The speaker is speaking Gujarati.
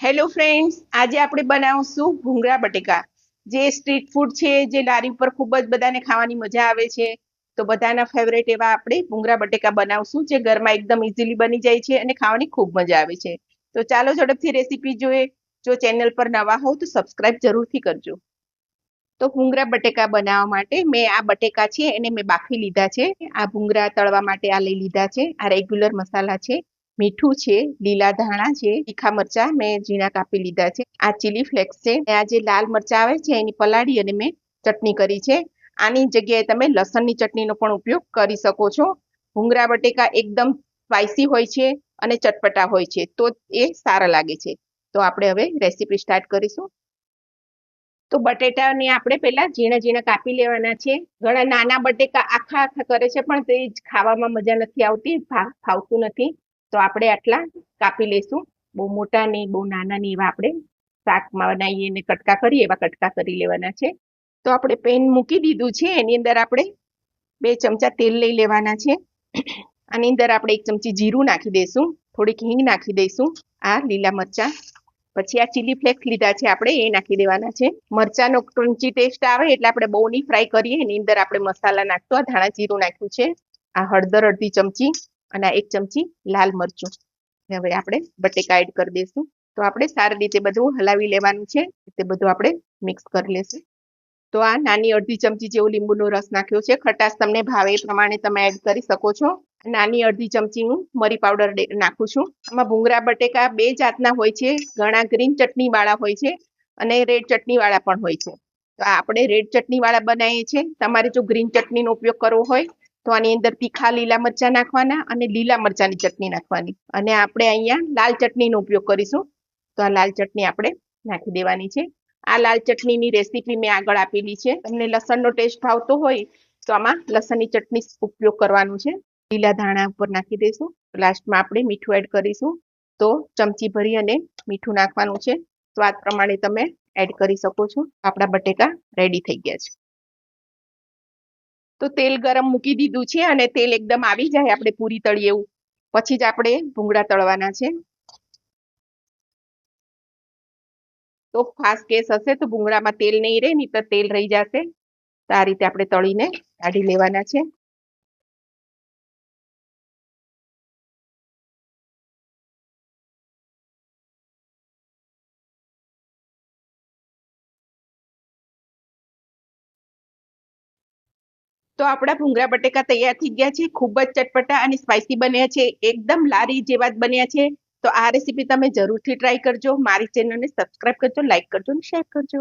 હેલો ફ્રેન્ડ્સ, આજે આપણે બનાવશું ભૂંગળા બટેકા. જે સ્ટ્રીટ ફૂડ છે, જે લારી ઉપર ખૂબ જ બધાને ખાવાની મજા આવે છે. તો બધાના ફેવરેટ એવા આપણે ભૂંગળા બટેકા બનાવશું, જે ઘરમાં એકદમ ઇઝીલી બની જાય છે અને ખાવાની ખૂબ મજા આવે છે. તો ચાલો ઝડપથી રેસીપી જોઈએ. જો ચેનલ પર નવા હોવ તો સબસ્ક્રાઇબ જરૂરથી કરજો. તો ભૂંગળા બટેકા બનાવવા માટે મેં આ બટેકા છે એને મેં બાફી લીધા છે. આ ભૂંગળા તળવા માટે આ લઈ લીધા છે. આ રેગ્યુલર મસાલા છે. મીઠું છે, લીલા ધાણા છે, તીખા મરચા મેં ઝીણા કાપી લીધા છે. આ ચીલી ફ્લેક્સ છે. આ જે લાલ મરચા આવે છે એની પલાળી અને મેં ચટણી કરી છે. આની જગ્યાએ તમે લસણની ચટણીનો પણ ઉપયોગ કરી શકો છો. ભૂંગળા બટેકા એકદમ સ્પાઇસી હોય છે અને ચટપટા હોય છે, તો એ સારા લાગે છે. તો આપણે હવે રેસીપી સ્ટાર્ટ કરીશું. તો બટેટાને આપણે પહેલા ઝીણા ઝીણા કાપી લેવાના છે. ઘણા નાના બટેકા આખા આખા કરે છે, પણ તે ખાવામાં મજા નથી આવતી, ફાવતું નથી. તો આપણે આટલા કાપી લઈશું. બહુ મોટા નહીં, બહુ નાના નહીં, એવા આપણે શાકમાં બનાવીએ ને કટકા કરીએ એવા કટકા કરી લેવાના છે. તો આપણે પેન મૂકી દીધું છે. એની અંદર આપણે 2 ચમચા તેલ લઈ લેવાના છે. આની અંદર આપણે 1 ચમચી જીરું નાખી દઈશું, થોડીક હિંગ નાખી દઈશું, આ લીલા મરચા, પછી આ ચીલી ફ્લેક્સ લીધા છે આપણે એ નાખી દેવાના છે. મરચાનો ક્રન્ચી ટેસ્ટ આવે એટલે આપણે બહુ નહીં ફ્રાય કરીએ. એની અંદર આપણે મસાલા નાખશું. આ ધાણા જીરું નાખ્યું છે, આ હળદર અડધી ચમચી અને આ 1 ચમચી લાલ મરચું. હવે આપણે બટેકા એડ કરી દઈશું. તો આપણે સારી રીતે બધું હલાવી લેવાનું છે. તે બધું આપણે મિક્સ કરી લેશું. તો આ નાની અડધી ચમચી જેવો લીંબુનો રસ નાખ્યો છે. ખટાશ તમને ભાવે એ પ્રમાણે તમે એડ કરી શકો છો. નાની અડધી ચમચી હું મરી પાવડર નાખું છું. આમાં ભૂંગળા બટેકા 2 જાતના હોય છે. ઘણા ગ્રીન ચટણી વાળા હોય છે અને રેડ ચટણી વાળા પણ હોય છે. તો આપણે રેડ ચટણી વાળા બનાવીએ છીએ. તમારે જો ગ્રીન ચટણીનો ઉપયોગ કરવો હોય તો આની અંદર તીખા લીલા મરચા નાખવાના અને લીલા મરચાની ચટણી નાખવાની. અને આપણે અહીંયા લાલ ચટણીનો ઉપયોગ કરીશું. તો આ લાલ ચટણી આપણે નાખી દેવાની છે. આ લાલ ચટણીની રેસીપી મેં આગળ આપેલી છે. તમને લસણનો ટેસ્ટ ભાવતો હોય તો આમાં લસણની ચટણી ઉપયોગ કરવાનું છે. લીલા ધાણા ઉપર નાખી દઈશું. લાસ્ટમાં આપણે મીઠું એડ કરીશું. તો ચમચી ભરી અને મીઠું નાખવાનું છે. સ્વાદ પ્રમાણે તમે એડ કરી શકો છો. આપણા બટેકા રેડી થઈ ગયા છે. તો તેલ ગરમ મૂકી દીધું છે અને તેલ એકદમ આવી જાય આપણે પૂરી તળીએ એવું, પછી જ આપણે ભૂંગળા તળવાના છે. તો ફાસ્ટ ગેસ હશે તો ભૂંગળામાં તેલ નહીં રહે, નહીં તો તેલ રહી જશે. તો આ રીતે આપણે તળીને કાઢી લેવાના છે. તો આપણા ભૂંગળા બટેકા તૈયાર થઈ ગયા છે. ખૂબ જ ચટપટા અને સ્પાઇસી બન્યા છે. એકદમ લારી જેવા જ બન્યા છે. તો આ રેસીપી તમે જરૂરથી ટ્રાય કરજો. મારી ચેનલને સબસ્ક્રાઇબ કરજો, લાઈક કરજો અને શેર કરજો.